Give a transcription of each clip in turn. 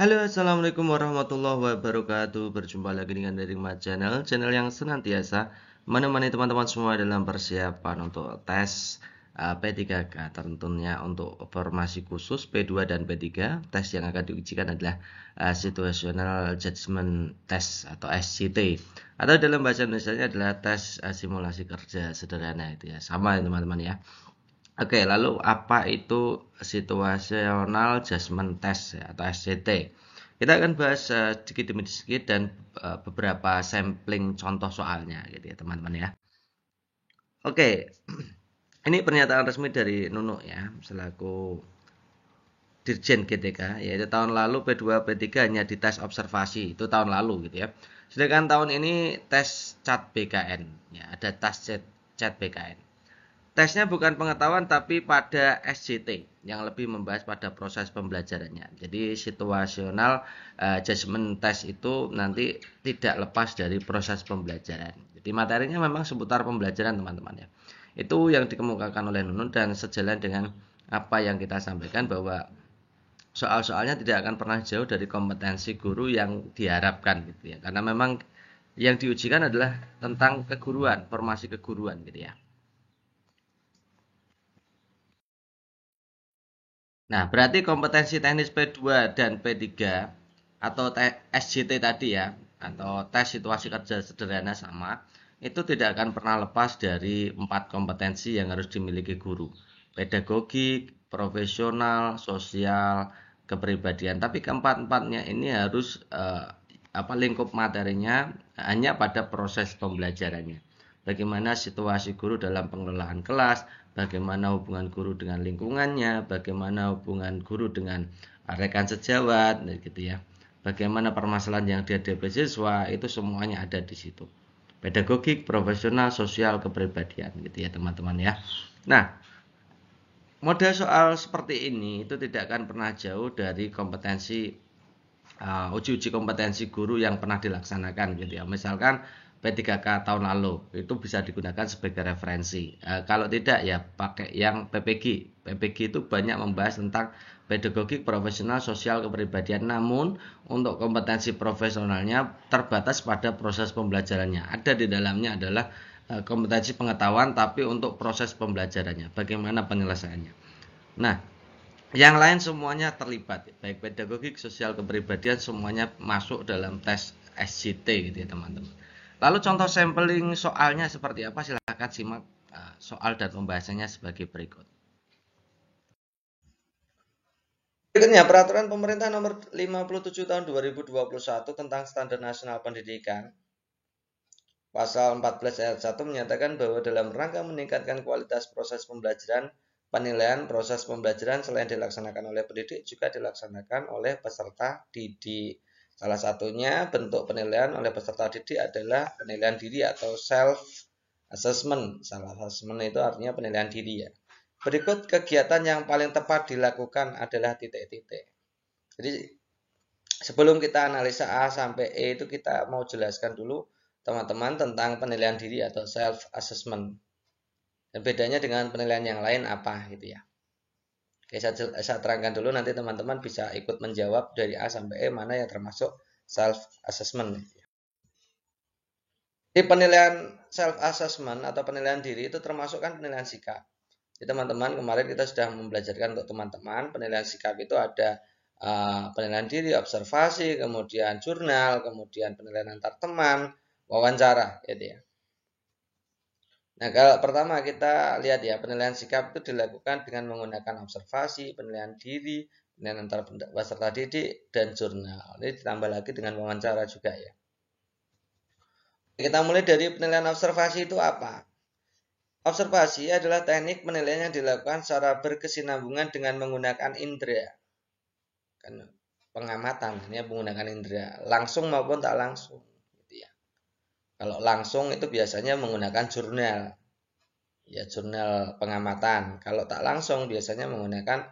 Halo, assalamualaikum warahmatullahi wabarakatuh. Berjumpa lagi dengan dari channel yang senantiasa menemani teman-teman semua dalam persiapan untuk tes P3K. Tentunya untuk formasi khusus P2 dan P3, tes yang akan diujikan adalah Situational Judgment Test atau SJT. Atau dalam bahasa Indonesia adalah tes simulasi kerja sederhana itu ya. Sama ya teman-teman ya. Oke, lalu apa itu situational judgment test ya, atau SJT? Kita akan bahas sedikit demi sedikit dan beberapa sampling contoh soalnya gitu ya teman-teman ya. Oke, ini pernyataan resmi dari Nunuk ya, selaku Dirjen GTK, yaitu tahun lalu P2 P3 hanya dites observasi, itu tahun lalu gitu ya. Sedangkan tahun ini tes CAT BKN, ya ada tes CAT BKN. Tesnya bukan pengetahuan tapi pada SJT yang lebih membahas pada proses pembelajarannya. Jadi situasional judgment test itu nanti tidak lepas dari proses pembelajaran. Jadi materinya memang seputar pembelajaran teman-teman ya. Itu yang dikemukakan oleh Nunun dan sejalan dengan apa yang kita sampaikan bahwa soal-soalnya tidak akan pernah jauh dari kompetensi guru yang diharapkan gitu ya. Karena memang yang diujikan adalah tentang keguruan, formasi keguruan gitu ya. Nah, berarti kompetensi teknis P2 dan P3 atau SJT tadi ya, atau tes situasi kerja sederhana sama, itu tidak akan pernah lepas dari 4 kompetensi yang harus dimiliki guru. Pedagogik, profesional, sosial, kepribadian. Tapi keempat-empatnya ini harus lingkup materinya hanya pada proses pembelajarannya. Bagaimana situasi guru dalam pengelolaan kelas, bagaimana hubungan guru dengan lingkungannya, bagaimana hubungan guru dengan rekan sejawat, gitu ya. Bagaimana permasalahan yang dihadapi siswa, itu semuanya ada di situ. Pedagogik, profesional, sosial, kepribadian, gitu ya teman-teman ya. Nah, model soal seperti ini itu tidak akan pernah jauh dari kompetensi uji-uji kompetensi guru yang pernah dilaksanakan gitu ya. Misalkan P3K tahun lalu itu bisa digunakan sebagai referensi. Kalau tidak ya pakai yang PPG. PPG itu banyak membahas tentang pedagogik, profesional, sosial, kepribadian. Namun untuk kompetensi profesionalnya terbatas pada proses pembelajarannya. Ada di dalamnya adalah kompetensi pengetahuan tapi untuk proses pembelajarannya. Bagaimana penyelesaiannya. Nah, yang lain semuanya terlibat, baik pedagogik, sosial, kepribadian semuanya masuk dalam tes SJT gitu ya teman-teman. Lalu contoh sampling soalnya seperti apa? Silahkan simak soal dan pembahasannya sebagai berikut. Berikutnya, Peraturan Pemerintah Nomor 57 Tahun 2021 tentang Standar Nasional Pendidikan. Pasal 14 ayat 1 menyatakan bahwa dalam rangka meningkatkan kualitas proses pembelajaran, penilaian proses pembelajaran selain dilaksanakan oleh pendidik juga dilaksanakan oleh peserta didik. Salah satunya bentuk penilaian oleh peserta didik adalah penilaian diri atau self assessment. Self assessment itu artinya penilaian diri ya. Berikut kegiatan yang paling tepat dilakukan adalah titik-titik. Jadi sebelum kita analisa A sampai E itu kita mau jelaskan dulu teman-teman tentang penilaian diri atau self assessment. Dan bedanya dengan penilaian yang lain apa gitu ya. Oke, saya terangkan dulu nanti teman-teman bisa ikut menjawab dari A sampai E mana yang termasuk self assessment. Di penilaian self assessment atau penilaian diri itu termasuk kan penilaian sikap. Jadi teman-teman kemarin kita sudah membelajarkan untuk teman-teman penilaian sikap itu ada penilaian diri, observasi, kemudian jurnal, kemudian penilaian antar teman, wawancara, gitu ya. Nah, kalau pertama kita lihat ya, penilaian sikap itu dilakukan dengan menggunakan observasi, penilaian diri, penilaian antar peserta didik, dan jurnal. Ini ditambah lagi dengan wawancara juga ya. Kita mulai dari penilaian observasi itu apa? Observasi adalah teknik penilaian yang dilakukan secara berkesinambungan dengan menggunakan indera. Kan pengamatan, ini menggunakan indera, langsung maupun tak langsung. Gitu ya. Kalau langsung itu biasanya menggunakan jurnal. Ya jurnal pengamatan. Kalau tak langsung biasanya menggunakan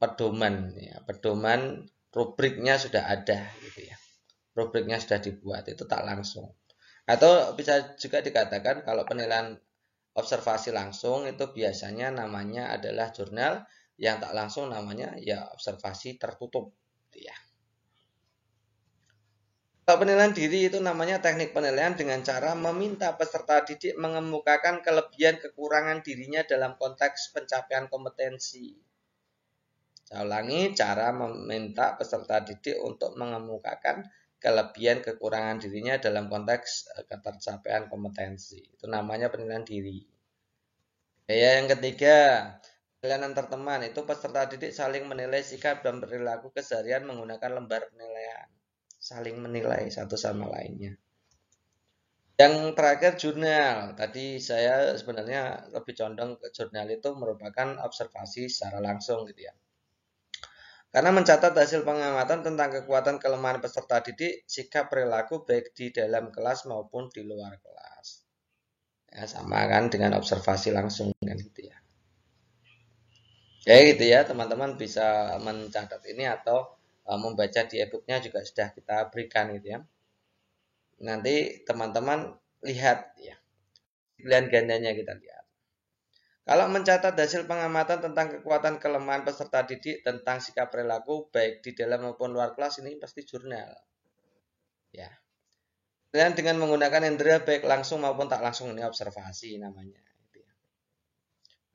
pedoman ya. Pedoman rubriknya sudah ada gitu ya. Rubriknya sudah dibuat, itu tak langsung. Atau bisa juga dikatakan kalau penilaian observasi langsung itu biasanya namanya adalah jurnal. Yang tak langsung namanya ya observasi tertutup, gitu ya. Penilaian diri itu namanya teknik penilaian dengan cara meminta peserta didik mengemukakan kelebihan kekurangan dirinya dalam konteks pencapaian kompetensi. Saya ulangi, cara meminta peserta didik untuk mengemukakan kelebihan kekurangan dirinya dalam konteks ketercapaian kompetensi. Itu namanya penilaian diri. Yang ketiga, penilaian antar teman. Itu peserta didik saling menilai sikap dan perilaku keseharian menggunakan lembar penilaian. Saling menilai satu sama lainnya. Yang terakhir jurnal. Tadi saya sebenarnya lebih condong ke jurnal itu merupakan observasi secara langsung gitu ya. Karena mencatat hasil pengamatan tentang kekuatan kelemahan peserta didik, sikap perilaku baik di dalam kelas maupun di luar kelas. Ya, sama kan dengan observasi langsung kan gitu ya. Ya gitu ya, teman-teman bisa mencatat ini atau membaca di e-booknya juga sudah kita berikan gitu ya. Nanti teman-teman lihat ya, pilihan gandanya kita lihat. Kalau mencatat hasil pengamatan tentang kekuatan kelemahan peserta didik tentang sikap perilaku baik di dalam maupun luar kelas, ini pasti jurnal. Ya. Dan dengan menggunakan indera baik langsung maupun tak langsung, ini observasi namanya.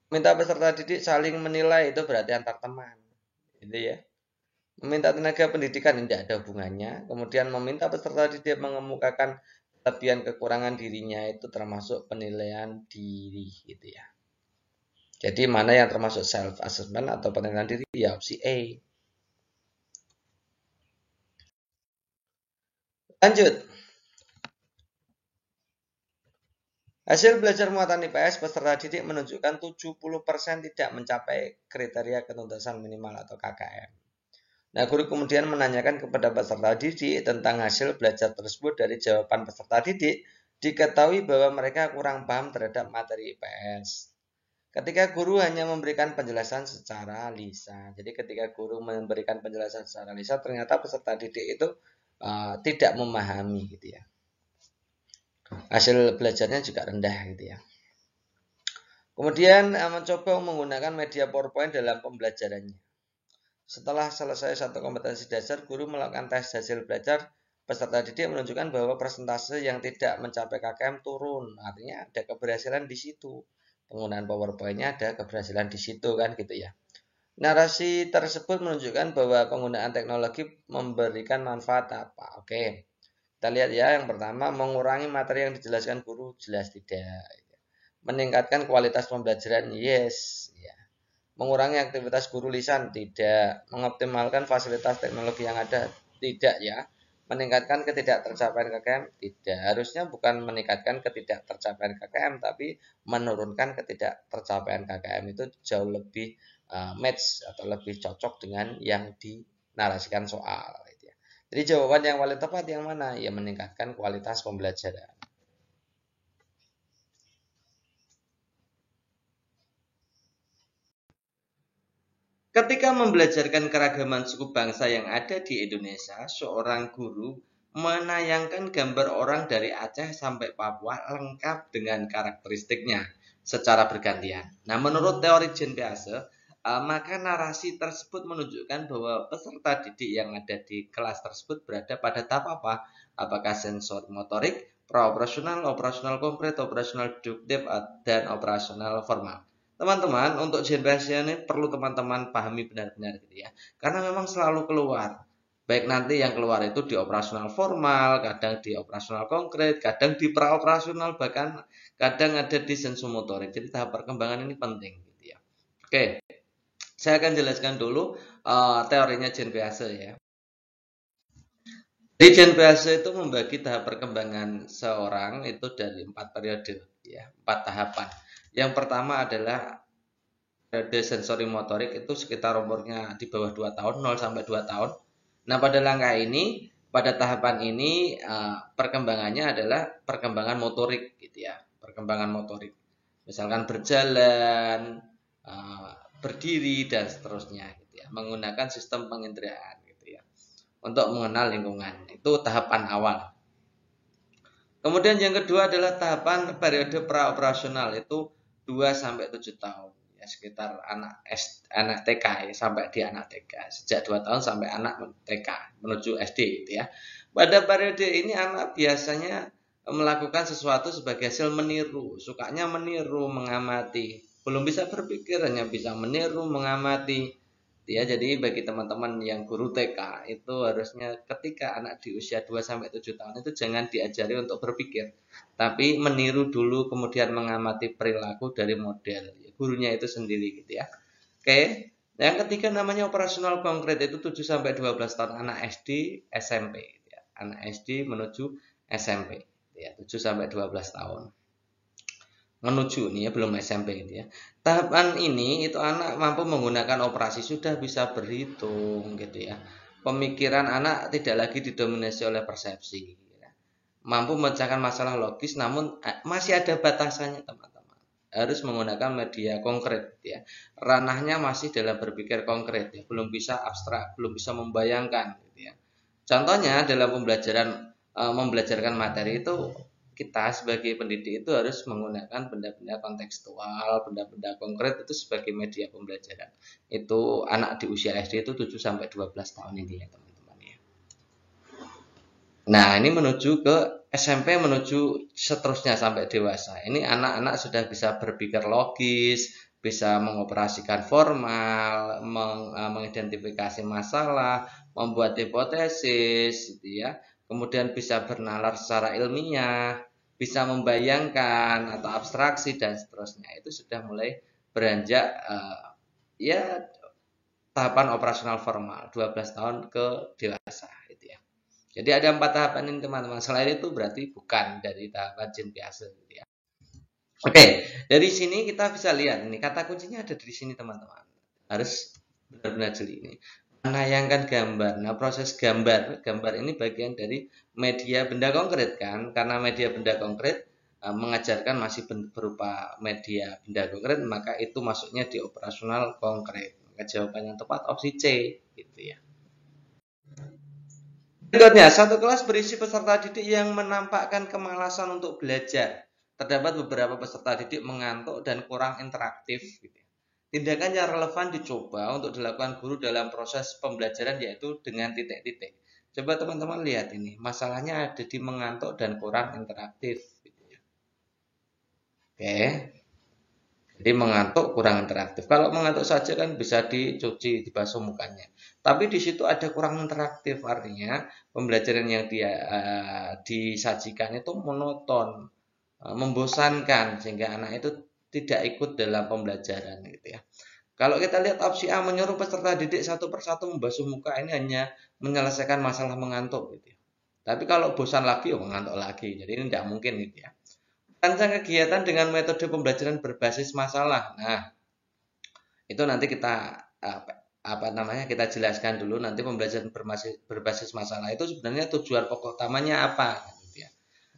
Minta peserta didik saling menilai itu berarti antar teman. Gitu ya. Meminta tenaga pendidikan tidak ada hubungannya. Kemudian meminta peserta didik mengemukakan kelebihan kekurangan dirinya itu termasuk penilaian diri gitu ya. Jadi mana yang termasuk self assessment atau penilaian diri? Ya opsi A. Lanjut. Hasil belajar muatan IPS peserta didik menunjukkan 70% tidak mencapai kriteria ketuntasan minimal atau KKM. Nah, guru kemudian menanyakan kepada peserta didik tentang hasil belajar tersebut. Dari jawaban peserta didik, diketahui bahwa mereka kurang paham terhadap materi IPS. Ketika guru hanya memberikan penjelasan secara lisan. Jadi ketika guru memberikan penjelasan secara lisan, ternyata peserta didik itu tidak memahami gitu ya. Hasil belajarnya juga rendah gitu ya. Kemudian mencoba menggunakan media PowerPoint dalam pembelajarannya. Setelah selesai satu kompetensi dasar, guru melakukan tes hasil belajar. Peserta didik menunjukkan bahwa persentase yang tidak mencapai KKM turun. Artinya ada keberhasilan di situ. Penggunaan PowerPoint-nya ada keberhasilan di situ kan gitu ya. Narasi tersebut menunjukkan bahwa penggunaan teknologi memberikan manfaat apa? Oke. Kita lihat ya, yang pertama mengurangi materi yang dijelaskan guru, jelas tidak. Meningkatkan kualitas pembelajaran, yes. Ya. Mengurangi aktivitas guru lisan, tidak. Mengoptimalkan fasilitas teknologi yang ada, tidak ya. Meningkatkan ketidaktercapaian KKM, tidak. Harusnya bukan meningkatkan ketidaktercapaian KKM, tapi menurunkan ketidaktercapaian KKM itu jauh lebih match atau lebih cocok dengan yang dinarasikan soal. Jadi jawaban yang paling tepat yang mana? Ya meningkatkan kualitas pembelajaran. Ketika membelajarkan keragaman suku bangsa yang ada di Indonesia, seorang guru menayangkan gambar orang dari Aceh sampai Papua lengkap dengan karakteristiknya secara bergantian. Nah, menurut teori Jean Piaget, maka narasi tersebut menunjukkan bahwa peserta didik yang ada di kelas tersebut berada pada tahap apa? Apakah sensor motorik, praoperasional, operasional konkret, operasional deduktif, dan operasional formal. Teman-teman, untuk generasi ini perlu teman-teman pahami benar-benar gitu ya. Karena memang selalu keluar. Baik nanti yang keluar itu di operasional formal, kadang di operasional konkret, kadang di praoperasional, bahkan kadang ada di sensomotorik. Jadi tahap perkembangan ini penting gitu ya. Oke, saya akan jelaskan dulu teorinya Jean Piaget ya. Jadi Jean Piaget itu membagi tahap perkembangan seorang itu dari 4 periode ya, 4 tahapan. Yang pertama adalah periode sensori motorik itu sekitar umurnya di bawah 2 tahun, 0 sampai 2 tahun. Nah, pada langkah ini, pada tahapan ini perkembangannya adalah perkembangan motorik gitu ya, perkembangan motorik. Misalkan berjalan, berdiri dan seterusnya gitu ya, menggunakan sistem penginderaan gitu ya. Untuk mengenal lingkungan. Itu tahapan awal. Kemudian yang kedua adalah tahapan periode praoperasional itu 2 sampai 7 tahun. ya, sekitar anak TK ya, sampai di anak TK, sejak 2 tahun sampai anak TK menuju SD gitu ya. Pada periode ini anak biasanya melakukan sesuatu sebagai hasil meniru, sukanya meniru, mengamati, belum bisa berpikir, hanya bisa meniru, mengamati. Ya, jadi bagi teman-teman yang guru TK itu harusnya ketika anak di usia 2 sampai 7 tahun itu jangan diajari untuk berpikir, tapi meniru dulu kemudian mengamati perilaku dari model gurunya itu sendiri gitu ya. Oke. Yang ketiga namanya operasional konkret, itu 7 sampai 12 tahun anak SD, SMP gitu ya. Anak SD menuju SMP ya, 7 sampai 12 tahun. Menuju nih ya, belum SMP gitu ya. Tahapan ini itu anak mampu menggunakan operasi, sudah bisa berhitung gitu ya. Pemikiran anak tidak lagi didominasi oleh persepsi. Ya. Mampu memecahkan masalah logis, namun masih ada batasannya teman-teman. Harus menggunakan media konkret ya. Ranahnya masih dalam berpikir konkret ya, belum bisa abstrak, belum bisa membayangkan gitu ya. Contohnya dalam pembelajaran membelajarkan materi itu kita sebagai pendidik itu harus menggunakan benda-benda kontekstual, benda-benda konkret itu sebagai media pembelajaran. Itu anak di usia SD itu 7 sampai 12 tahun ini ya, teman-teman ya. Nah, ini menuju ke SMP, menuju seterusnya sampai dewasa. Ini anak-anak sudah bisa berpikir logis, bisa mengoperasikan formal, mengidentifikasi masalah, membuat hipotesis gitu ya. Kemudian bisa bernalar secara ilmiah, bisa membayangkan atau abstraksi dan seterusnya. Itu sudah mulai beranjak ya tahapan operasional formal 12 tahun ke dewasa gitu ya. Jadi ada 4 tahapan ini teman-teman. Selain itu berarti bukan dari tahapan Jinpiase gitu ya. Oke, dari sini kita bisa lihat ini kata kuncinya ada di sini teman-teman. Harus benar-benar jeli ini. Menayangkan gambar. Nah, proses gambar ini bagian dari media benda konkret kan? Karena media benda konkret mengajarkan masih berupa media benda konkret, maka itu masuknya di operasional konkret. Maka jawaban yang tepat opsi C gitu ya. Berikutnya, satu kelas berisi peserta didik yang menampakkan kemalasan untuk belajar. Terdapat beberapa peserta didik mengantuk dan kurang interaktif gitu. Tindakan yang relevan dicoba untuk dilakukan guru dalam proses pembelajaran yaitu dengan titik-titik. Coba teman-teman lihat ini, masalahnya ada di mengantuk dan kurang interaktif. Oke, jadi mengantuk kurang interaktif. Kalau mengantuk saja kan bisa dicuci, dibasuh mukanya. Tapi di situ ada kurang interaktif, artinya pembelajaran yang disajikan itu monoton, membosankan sehingga anak itu tidak ikut dalam pembelajaran gitu ya. Kalau kita lihat opsi A, menyuruh peserta didik satu persatu membasuh muka, ini hanya menyelesaikan masalah mengantuk gitu ya. Tapi kalau bosan lagi, mengantuk lagi. Jadi ini tidak mungkin gitu ya. Rancang kegiatan dengan metode pembelajaran berbasis masalah. Nah, itu nanti kita kita jelaskan dulu. Nanti pembelajaran berbasis masalah itu sebenarnya tujuan pokok utamanya apa gitu ya.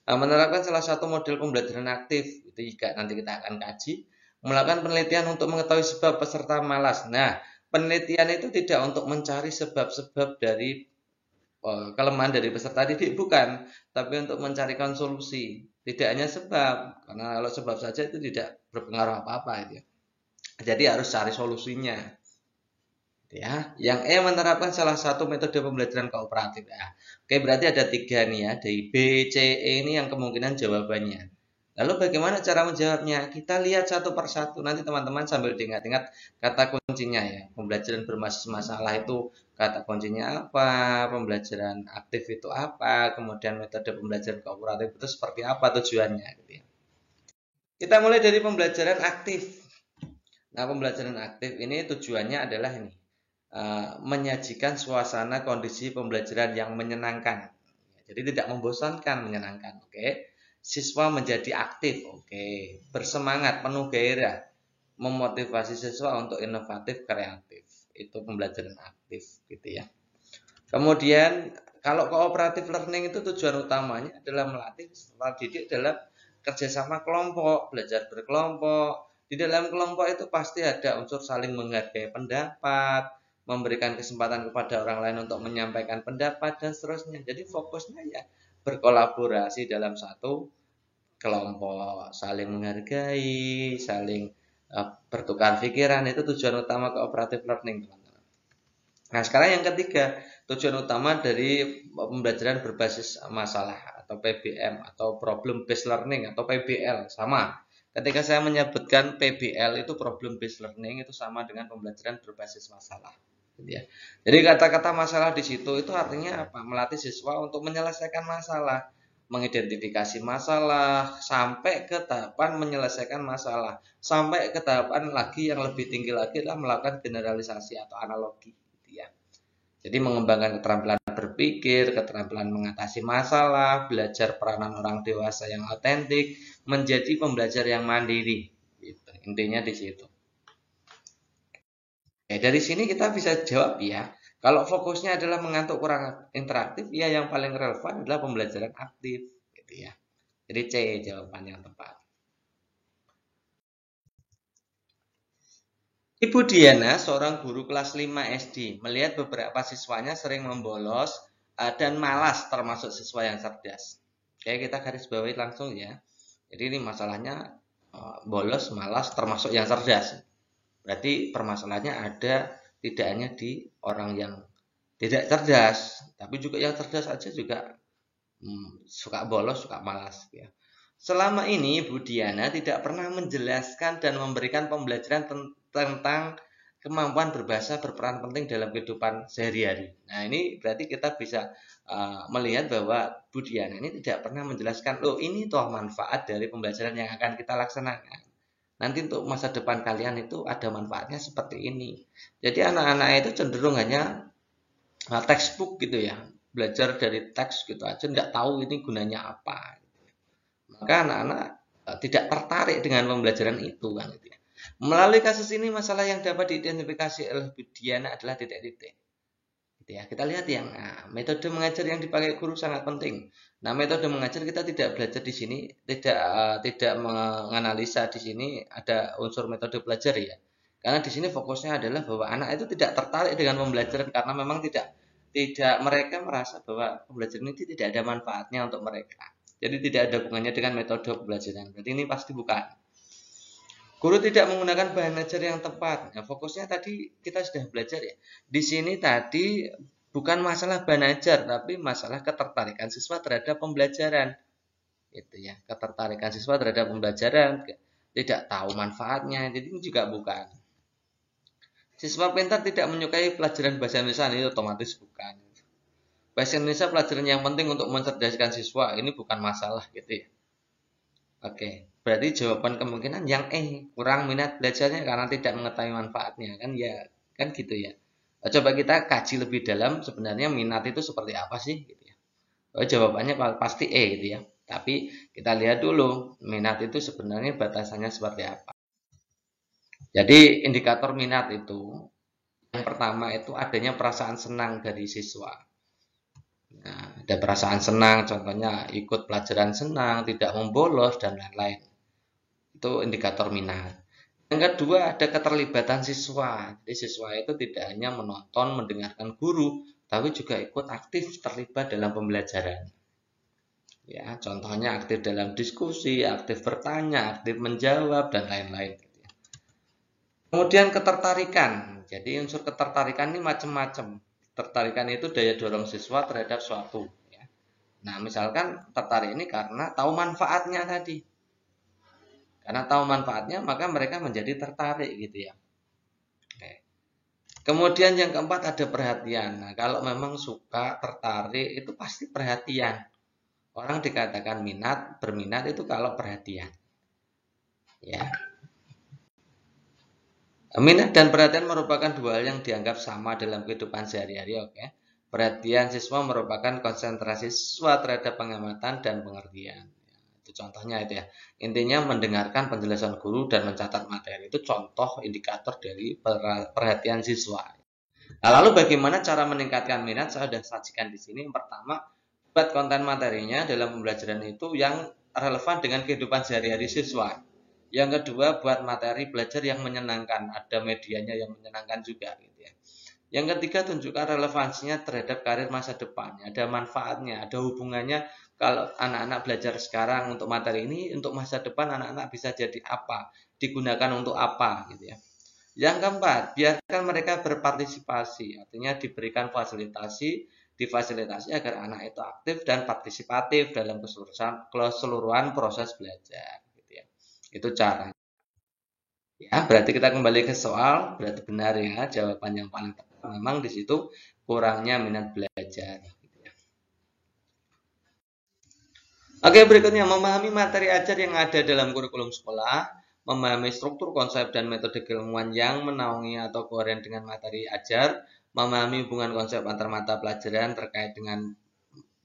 Menerapkan salah satu model pembelajaran aktif itu juga nanti kita akan kaji. Melakukan penelitian untuk mengetahui sebab peserta malas. Nah, penelitian itu tidak untuk mencari sebab-sebab dari kelemahan dari peserta didik, bukan, tapi untuk mencarikan solusi. Tidak hanya sebab, karena kalau sebab saja itu tidak berpengaruh apa-apa gitu ya. Jadi harus cari solusinya. Ya, yang E menerapkan salah satu metode pembelajaran kooperatif ya. Oke, berarti ada 3 nih ya, dari B, C, E ini yang kemungkinan jawabannya. Lalu bagaimana cara menjawabnya? Kita lihat satu persatu. Nanti teman-teman sambil diingat-ingat kata kuncinya ya. Pembelajaran berbasis masalah itu kata kuncinya apa? Pembelajaran aktif itu apa? Kemudian metode pembelajaran kooperatif itu seperti apa tujuannya gitu ya. Kita mulai dari pembelajaran aktif. Nah, pembelajaran aktif ini tujuannya adalah ini. Menyajikan suasana kondisi pembelajaran yang menyenangkan. Jadi tidak membosankan, menyenangkan. Oke. Siswa menjadi aktif, oke, bersemangat, penuh gairah, memotivasi siswa untuk inovatif, kreatif. Itu pembelajaran aktif, gitu ya. Kemudian kalau cooperative learning itu tujuan utamanya adalah melatih peserta didik dalam kerjasama kelompok, belajar berkelompok. Di dalam kelompok itu pasti ada unsur saling menghargai pendapat, memberikan kesempatan kepada orang lain untuk menyampaikan pendapat dan seterusnya. Jadi fokusnya ya berkolaborasi dalam satu kelompok, saling menghargai, saling bertukar pikiran. Itu tujuan utama cooperative learning, teman-teman. Nah, sekarang yang ketiga, tujuan utama dari pembelajaran berbasis masalah atau PBM atau problem based learning atau PBL sama. Ketika saya menyebutkan PBL itu problem based learning itu sama dengan pembelajaran berbasis masalah. Gitu ya. Jadi kata-kata masalah di situ itu artinya apa? Melatih siswa untuk menyelesaikan masalah, mengidentifikasi masalah sampai ke tahapan menyelesaikan masalah, sampai ke tahapan lagi yang lebih tinggi lagi adalah melakukan generalisasi atau analogi. Gitu ya. Jadi mengembangkan keterampilan berpikir, keterampilan mengatasi masalah, belajar peranan orang dewasa yang otentik, menjadi pembelajar yang mandiri. Gitu. Intinya di situ. Dari sini kita bisa jawab ya, kalau fokusnya adalah mengantuk kurang interaktif, ya yang paling relevan adalah pembelajaran aktif, gitu ya. Jadi C jawaban yang tepat. Ibu Diana, seorang guru kelas 5 SD, melihat beberapa siswanya sering membolos dan malas termasuk siswa yang cerdas. Oke, kita garis bawahi langsung ya. Jadi ini masalahnya bolos, malas termasuk yang cerdas. Berarti permasalahannya ada tidak hanya di orang yang tidak cerdas, tapi juga yang cerdas aja juga suka bolos, suka malas ya. Selama ini Bu Diana tidak pernah menjelaskan dan memberikan pembelajaran tentang kemampuan berbahasa berperan penting dalam kehidupan sehari-hari. Nah, ini berarti kita bisa melihat bahwa Bu Diana ini tidak pernah menjelaskan, loh ini toh manfaat dari pembelajaran yang akan kita laksanakan. Nanti untuk masa depan kalian itu ada manfaatnya seperti ini. Jadi anak-anak itu cenderung hanya textbook gitu ya, belajar dari teks gitu aja, nggak tahu ini gunanya apa. Maka anak-anak tidak tertarik dengan pembelajaran itu kan gitu ya. Melalui kasus ini masalah yang dapat diidentifikasi oleh Diana adalah titik-titik. Gitu ya. Kita lihat yang metode mengajar yang dipakai guru sangat penting. Nah, metode mengajar kita tidak belajar di sini, tidak menganalisa di sini ada unsur metode belajar ya. Karena di sini fokusnya adalah bahwa anak itu tidak tertarik dengan pembelajaran karena memang tidak mereka merasa bahwa pembelajaran ini tidak ada manfaatnya untuk mereka. Jadi tidak ada hubungannya dengan metode pembelajaran. Berarti ini pasti bukan. Guru tidak menggunakan bahan ajar yang tepat. Nah, fokusnya tadi kita sudah belajar ya. Di sini tadi bukan masalah bahan ajar, tapi masalah ketertarikan siswa terhadap pembelajaran. Itu ya, ketertarikan siswa terhadap pembelajaran, tidak tahu manfaatnya. Jadi ini juga bukan. Siswa pintar tidak menyukai pelajaran bahasa Indonesia, ini otomatis bukan. Bahasa Indonesia pelajaran yang penting untuk mencerdaskan siswa, ini bukan masalah gitu ya. Oke, berarti jawaban kemungkinan yang kurang minat belajarnya karena tidak mengetahui manfaatnya kan ya, kan gitu ya. Coba kita kaji lebih dalam sebenarnya minat itu seperti apa sih gitu ya. Jawabannya pasti gitu ya. Tapi kita lihat dulu minat itu sebenarnya batasannya seperti apa. Jadi indikator minat itu yang pertama itu adanya perasaan senang dari siswa. Nah, ada perasaan senang, contohnya ikut pelajaran senang, tidak membolos, dan lain-lain. Itu indikator minat. Yang kedua, ada keterlibatan siswa. Jadi siswa itu tidak hanya menonton, mendengarkan guru, tapi juga ikut aktif terlibat dalam pembelajaran. Ya, contohnya aktif dalam diskusi, aktif bertanya, aktif menjawab, dan lain-lain. Kemudian ketertarikan. Jadi unsur ketertarikan ini macam-macam. Ketertarikan itu daya dorong siswa terhadap suatu. Ya. Nah, misalkan tertarik ini karena tahu manfaatnya tadi. Karena tahu manfaatnya, maka mereka menjadi tertarik gitu ya. Oke. Kemudian yang keempat ada perhatian. Nah, kalau memang suka, tertarik, itu pasti perhatian. Orang dikatakan berminat itu kalau perhatian. Ya. Minat dan perhatian merupakan dua hal yang dianggap sama dalam kehidupan sehari-hari, oke. Perhatian siswa merupakan konsentrasi siswa terhadap pengamatan dan pengertian. Itu contohnya itu ya. Intinya mendengarkan penjelasan guru dan mencatat materi itu contoh indikator dari perhatian siswa. Nah, lalu bagaimana cara meningkatkan minat? Saya sudah sajikan di sini. Yang pertama, buat konten materinya dalam pembelajaran itu yang relevan dengan kehidupan sehari-hari siswa. Yang kedua, buat materi belajar yang menyenangkan, ada medianya yang menyenangkan juga gitu ya. Yang ketiga, tunjukkan relevansinya terhadap karir masa depan, ada manfaatnya, ada hubungannya. Kalau anak-anak belajar sekarang untuk materi ini, untuk masa depan anak-anak bisa jadi apa? digunakan untuk apa gitu ya. Yang keempat, biarkan mereka berpartisipasi, artinya diberikan difasilitasi agar anak itu aktif dan partisipatif dalam keseluruhan proses belajar gitu ya. Itu cara. Ya, berarti kita kembali ke soal, berarti benar ya, jawaban yang paling tepat memang di situ kurangnya minat belajar. Oke, berikutnya memahami materi ajar yang ada dalam kurikulum sekolah, memahami struktur konsep dan metode keilmuan yang menaungi atau koheren dengan materi ajar, memahami hubungan konsep antar mata pelajaran terkait dengan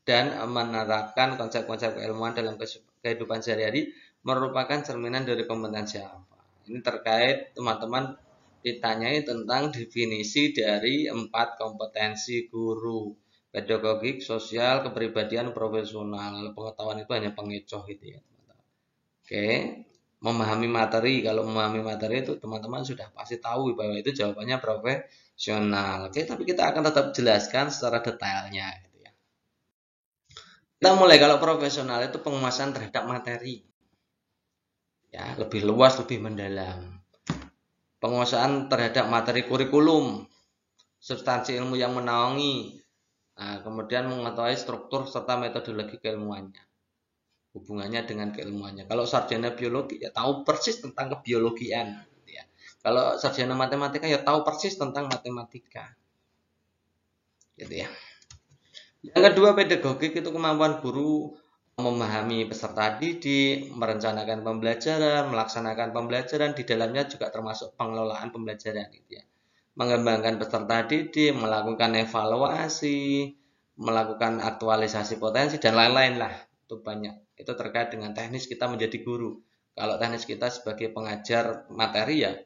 dan menerapkan konsep-konsep keilmuan dalam kehidupan sehari-hari merupakan cerminan dari kompetensi apa. Ini terkait teman-teman ditanyai tentang definisi dari 4 kompetensi guru. Pedagogik, sosial, kepribadian, profesional. Pengetahuan itu hanya pengecoh gitu ya, teman-teman. Oke, memahami materi. Kalau memahami materi itu teman-teman sudah pasti tahu bahwa itu jawabannya profesional. Oke, tapi kita akan tetap jelaskan secara detailnya gitu ya. Kita mulai, kalau profesional itu penguasaan terhadap materi. Ya, lebih luas, lebih mendalam. Penguasaan terhadap materi kurikulum, substansi ilmu yang menaungi. Nah, kemudian mengetahui struktur serta metodologi keilmuannya, hubungannya dengan keilmuannya. Kalau sarjana biologi ya tahu persis tentang kebiologian, gitu ya. Kalau sarjana matematika ya tahu persis tentang matematika, gitu ya. Yang kedua, pedagogik itu kemampuan guru memahami peserta didik, merencanakan pembelajaran, melaksanakan pembelajaran, di dalamnya juga termasuk pengelolaan pembelajaran, gitu ya. Mengembangkan peserta didik, melakukan evaluasi, melakukan aktualisasi potensi, dan lain-lain lah. Itu banyak. Itu terkait dengan teknis kita menjadi guru. Kalau teknis kita sebagai pengajar materi ya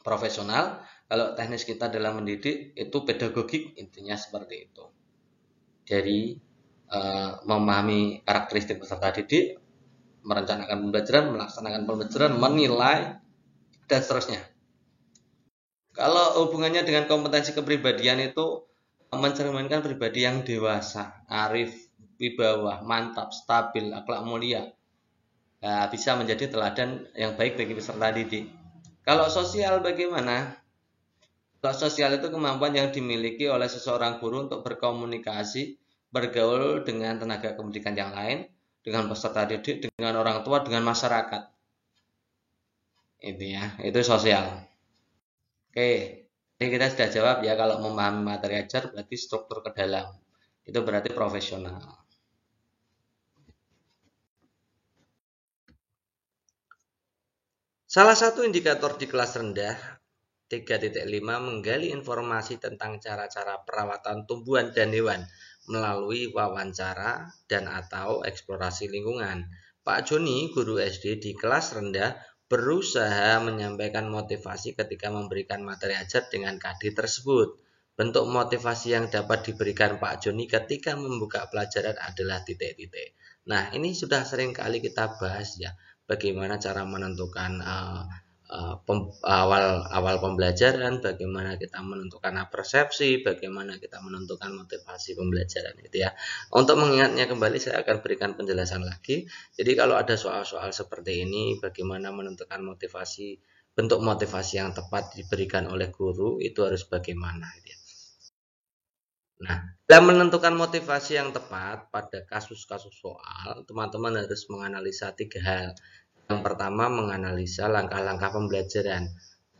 profesional. Kalau teknis kita dalam mendidik itu pedagogik, intinya seperti itu. Dari memahami karakteristik peserta didik, merencanakan pembelajaran, melaksanakan pembelajaran, menilai, dan seterusnya. Kalau hubungannya dengan kompetensi kepribadian itu mencerminkan pribadi yang dewasa, arif, wibawa, mantap, stabil, akhlak mulia. Nah, bisa menjadi teladan yang baik bagi peserta didik. Kalau sosial bagaimana? Kalau sosial itu kemampuan yang dimiliki oleh seseorang guru untuk berkomunikasi, bergaul dengan tenaga pendidikan yang lain, dengan peserta didik, dengan orang tua, dengan masyarakat. Itu ya, itu sosial. Oke, jadi kita sudah jawab ya, kalau memahami materi ajar berarti struktur ke dalam. Itu berarti profesional. Salah satu indikator di kelas rendah 3.5 menggali informasi tentang cara-cara perawatan tumbuhan dan hewan melalui wawancara dan atau eksplorasi lingkungan. Pak Joni, guru SD di kelas rendah, berusaha menyampaikan motivasi ketika memberikan materi ajar dengan KD tersebut. Bentuk motivasi yang dapat diberikan Pak Joni ketika membuka pelajaran adalah titik-titik. Nah, ini sudah sering kali kita bahas ya, bagaimana cara menentukan awal pembelajaran, bagaimana kita menentukan persepsi, bagaimana kita menentukan motivasi pembelajaran gitu ya. Untuk mengingatnya kembali saya akan berikan penjelasan lagi. Jadi kalau ada soal-soal seperti ini, bagaimana menentukan motivasi, bentuk motivasi yang tepat diberikan oleh guru itu harus bagaimana gitu ya. Nah, dalam menentukan motivasi yang tepat pada kasus-kasus soal, teman-teman harus menganalisa 3 hal. Yang pertama, menganalisa langkah-langkah pembelajaran.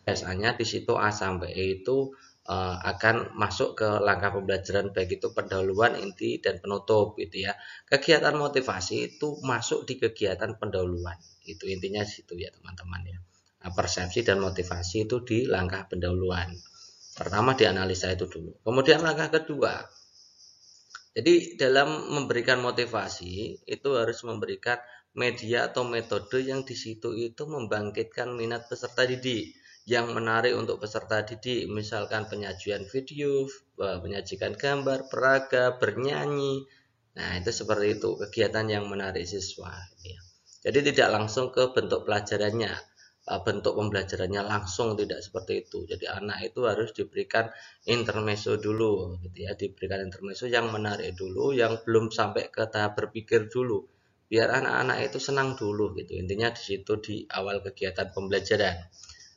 Biasanya di situ A sampai E itu akan masuk ke langkah pembelajaran, baik itu pendahuluan, inti, dan penutup gitu ya. Kegiatan motivasi itu masuk di kegiatan pendahuluan. Itu intinya situ ya teman-teman ya. Nah, persepsi dan motivasi itu di langkah pendahuluan. Pertama dianalisa itu dulu. Kemudian langkah kedua. Jadi dalam memberikan motivasi itu harus memberikan media atau metode yang di situ itu membangkitkan minat peserta didik, yang menarik untuk peserta didik, misalkan penyajian video, penyajikan gambar, peraga, bernyanyi. Nah, itu seperti itu, kegiatan yang menarik siswa. Jadi tidak langsung ke bentuk pelajarannya, bentuk pembelajarannya langsung, tidak seperti itu. Jadi anak itu harus diberikan intermezzo dulu gitu ya, diberikan intermezzo yang menarik dulu, yang belum sampai ke tahap berpikir dulu. biar anak-anak itu senang dulu gitu. Intinya di situ di awal kegiatan pembelajaran.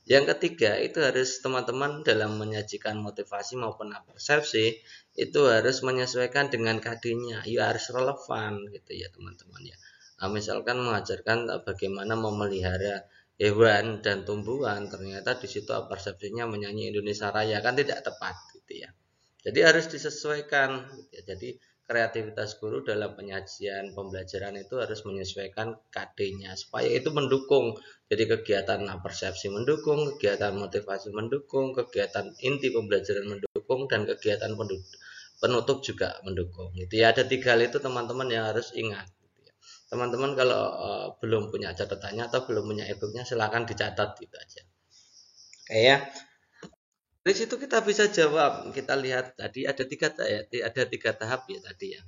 Yang ketiga, itu harus teman-teman dalam menyajikan motivasi maupun persepsi itu harus menyesuaikan dengan KD-nya. Ya harus relevan gitu ya teman-teman ya. Nah, misalkan mengajarkan bagaimana memelihara hewan dan tumbuhan, ternyata di situ persepsinya menyanyi Indonesia Raya, kan tidak tepat gitu ya. Jadi harus disesuaikan gitu ya. Jadi kreativitas guru dalam penyajian pembelajaran itu harus menyesuaikan KD-nya supaya itu mendukung. Jadi kegiatan persepsi mendukung, kegiatan motivasi mendukung, kegiatan inti pembelajaran mendukung, dan kegiatan penutup juga mendukung. Jadi ada 3 hal itu teman-teman yang harus ingat. Teman-teman kalau belum punya catatannya atau belum punya e-booknya silahkan dicatat gitu aja. Oke ya. Dari situ kita bisa jawab. Kita lihat tadi ada tiga tahap ya tadi ya.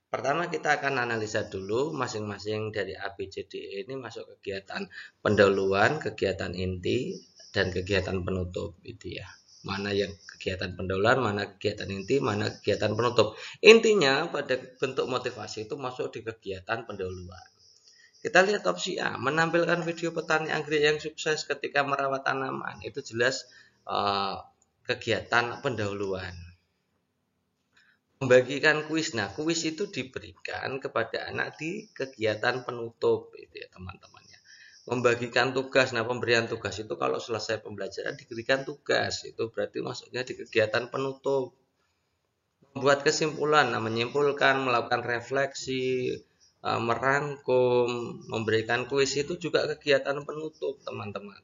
Pertama kita akan analisa dulu masing-masing dari A, B, C, D, E ini masuk kegiatan pendahuluan, kegiatan inti, dan kegiatan penutup gitu ya. Mana yang kegiatan pendahuluan, mana kegiatan inti, mana kegiatan penutup. Intinya pada bentuk motivasi itu masuk di kegiatan pendahuluan. Kita lihat opsi A, menampilkan video petani anggrek yang sukses ketika merawat tanaman. Itu jelas kegiatan pendahuluan. Membagikan kuis. Nah, kuis itu diberikan kepada anak di kegiatan penutup itu ya teman-teman ya. Membagikan tugas. Nah, pemberian tugas itu kalau selesai pembelajaran diberikan tugas. Itu berarti masuknya di kegiatan penutup. Membuat kesimpulan, nah menyimpulkan, melakukan refleksi, merangkum, memberikan kuis itu juga kegiatan penutup teman-teman.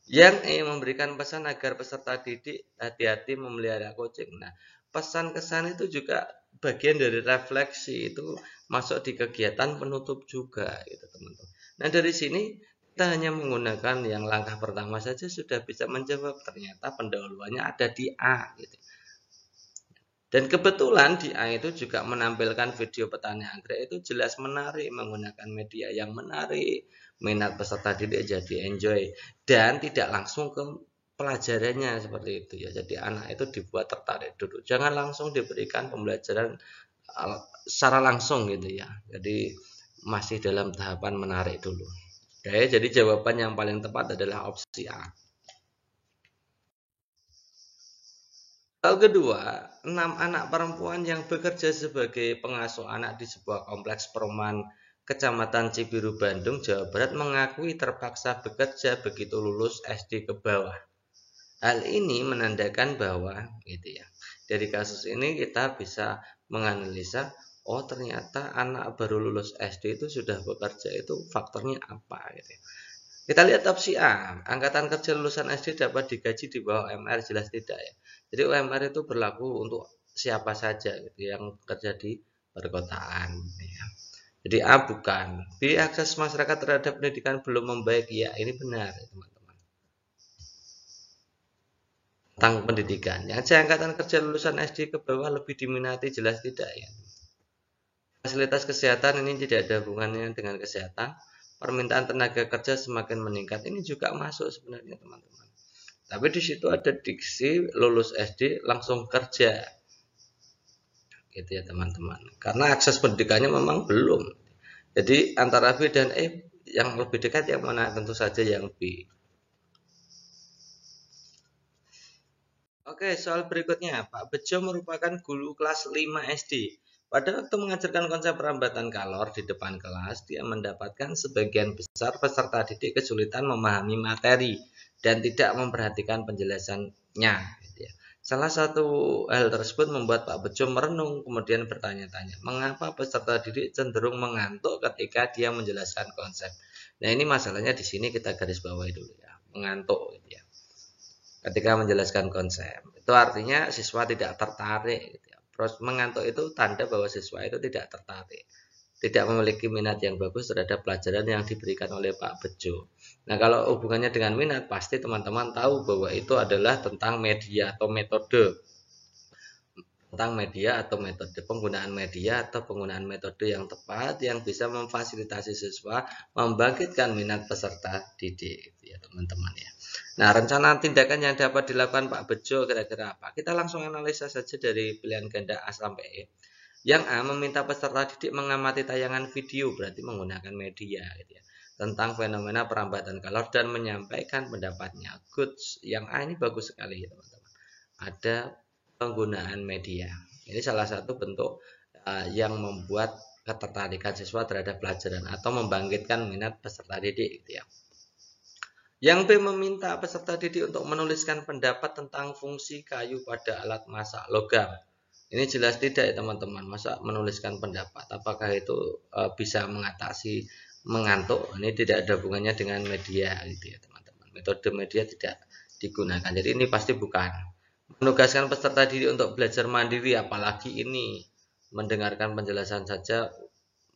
Yang memberikan pesan agar peserta didik hati-hati memelihara kucing. Nah, pesan kesan itu juga bagian dari refleksi, itu masuk di kegiatan penutup juga gitu teman-teman. Nah, dari sini kita hanya menggunakan yang langkah pertama saja sudah bisa menjawab. Ternyata pendahuluannya ada di A gitu. Dan kebetulan di A itu juga menampilkan video petani anggrek, itu jelas menarik, menggunakan media yang menarik, minat peserta didik jadi enjoy, dan tidak langsung ke pelajarannya seperti itu ya. Jadi anak itu dibuat tertarik dulu, jangan langsung diberikan pembelajaran secara langsung gitu ya. Jadi masih dalam tahapan menarik dulu. Oke, jadi jawaban yang paling tepat adalah opsi A. Hal kedua, 6 anak perempuan yang bekerja sebagai pengasuh anak di sebuah kompleks perumahan Kecamatan Cibiru, Bandung, Jawa Barat mengakui terpaksa bekerja begitu lulus SD ke bawah. Hal ini menandakan bahwa gitu ya. Dari kasus ini kita bisa menganalisa, oh ternyata anak baru lulus SD itu sudah bekerja, itu faktornya apa gitu ya. Kita lihat opsi A, angkatan kerja lulusan SD dapat digaji di bawah UMR, jelas tidak ya. Jadi UMR itu berlaku untuk siapa saja gitu yang kerja di perkotaan ya. Jadi A bukan. B, akses masyarakat terhadap pendidikan belum membaik, ya ini benar teman-teman. Tentang pendidikan, yang angkatan kerja lulusan SD ke bawah lebih diminati, jelas tidak ya. Fasilitas kesehatan ini tidak ada hubungannya dengan kesehatan. Permintaan tenaga kerja semakin meningkat, ini juga masuk sebenarnya teman-teman. Tapi di situ ada diksi lulus SD langsung kerja, gitu ya teman-teman. Karena akses pendidikannya memang belum. Jadi antara B dan E yang lebih dekat yang mana? Tentu saja yang B. Oke, soal berikutnya, Pak Bejo merupakan guru kelas 5 SD. Pada waktu mengajarkan konsep perambatan kalor di depan kelas, dia mendapatkan sebagian besar peserta didik kesulitan memahami materi dan tidak memperhatikan penjelasannya. Salah satu hal tersebut membuat Pak Bejo merenung, kemudian bertanya-tanya, mengapa peserta didik cenderung mengantuk ketika dia menjelaskan konsep. Nah, ini masalahnya di sini kita garis bawahi dulu ya, mengantuk gitu ya. Ketika menjelaskan konsep, itu artinya siswa tidak tertarik gitu ya. Mengantuk itu tanda bahwa siswa itu tidak tertarik, tidak memiliki minat yang bagus terhadap pelajaran yang diberikan oleh Pak Bejo. Nah, kalau hubungannya dengan minat, pasti teman-teman tahu bahwa itu adalah tentang media atau metode. Tentang media atau metode, penggunaan media atau penggunaan metode yang tepat yang bisa memfasilitasi siswa membangkitkan minat peserta didik ya teman-teman ya. Nah, rencana tindakan yang dapat dilakukan Pak Bejo kira-kira apa? Kita langsung analisa saja dari pilihan ganda A sampai E. Yang A meminta peserta didik mengamati tayangan video, berarti menggunakan media gitu ya, tentang fenomena perambatan kolor dan menyampaikan pendapatnya. Good. Yang A ini bagus sekali ya teman-teman. Ada penggunaan media. Ini salah satu bentuk yang membuat ketertarikan siswa terhadap pelajaran atau membangkitkan minat peserta didik gitu ya. Yang B meminta peserta didik untuk menuliskan pendapat tentang fungsi kayu pada alat masak logam. Ini jelas tidak ya teman-teman, masa menuliskan pendapat, apakah itu bisa mengatasi mengantuk? Ini tidak ada hubungannya dengan media gitu ya teman-teman. Metode media tidak digunakan, jadi ini pasti bukan. Menugaskan peserta didik untuk belajar mandiri, apalagi ini mendengarkan penjelasan saja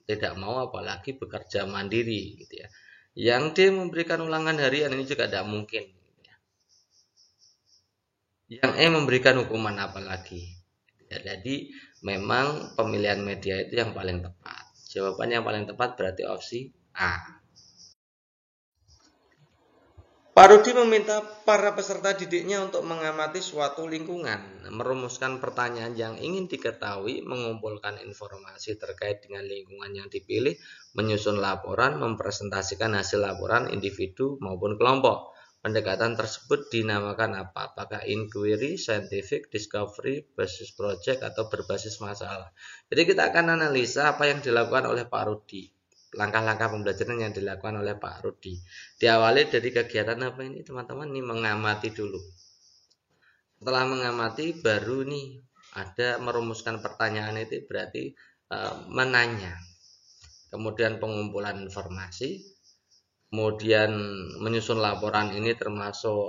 tidak mau, apalagi bekerja mandiri gitu ya. Yang D memberikan ulangan harian, ini juga tidak mungkin gitu ya. Yang E memberikan hukuman, apalagi ya, jadi memang pemilihan media itu yang paling tepat. Jawaban yang paling tepat berarti opsi A. Pak Rudi meminta para peserta didiknya untuk mengamati suatu lingkungan, merumuskan pertanyaan yang ingin diketahui, mengumpulkan informasi terkait dengan lingkungan yang dipilih, menyusun laporan, mempresentasikan hasil laporan individu maupun kelompok. Pendekatan tersebut dinamakan apa? Apakah inquiry, scientific, discovery, basis project, atau berbasis masalah? Jadi kita akan analisa apa yang dilakukan oleh Pak Rudi. Langkah-langkah pembelajaran yang dilakukan oleh Pak Rudi. Diawali dari kegiatan apa ini teman-teman? Ini mengamati dulu. Setelah mengamati baru nih ada merumuskan pertanyaan, itu berarti menanya. Kemudian pengumpulan informasi. Kemudian menyusun laporan, ini termasuk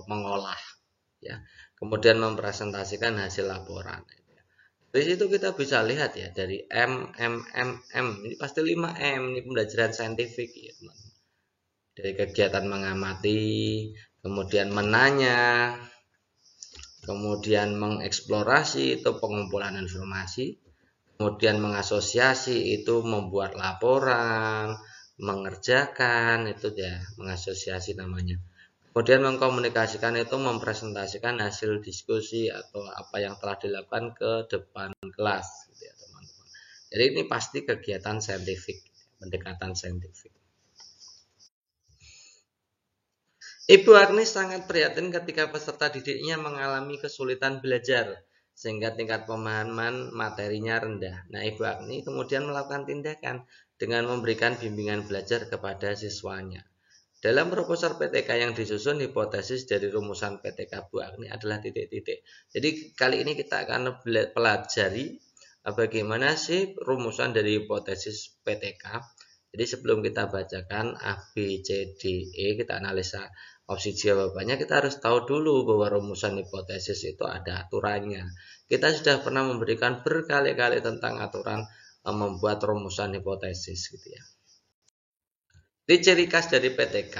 mengolah ya. Kemudian mempresentasikan hasil laporan. Dari situ kita bisa lihat ya, dari M, ini pasti 5M, ini pembelajaran saintifik ya teman. Dari kegiatan mengamati, kemudian menanya, kemudian mengeksplorasi itu pengumpulan informasi, kemudian mengasosiasi itu membuat laporan, mengerjakan itu ya mengasosiasi namanya. Kemudian mengkomunikasikan itu mempresentasikan hasil diskusi atau apa yang telah dilakukan ke depan kelas gitu ya teman-teman. Jadi ini pasti kegiatan saintifik, pendekatan saintifik. Ibu Agnes sangat prihatin ketika peserta didiknya mengalami kesulitan belajar sehingga tingkat pemahaman materinya rendah. Nah, Ibu Agnes kemudian melakukan tindakan dengan memberikan bimbingan belajar kepada siswanya. Dalam proposal PTK yang disusun, hipotesis dari rumusan PTK Bu Agni adalah titik-titik. Jadi kali ini kita akan pelajari bagaimana sih rumusan dari hipotesis PTK. Jadi sebelum kita bacakan A, B, C, D, E, kita analisa opsi jawabannya, kita harus tahu dulu bahwa rumusan hipotesis itu ada aturannya. Kita sudah pernah memberikan berkali-kali tentang aturan membuat rumusan hipotesis gitu ya. Ini ciri khas dari PTK.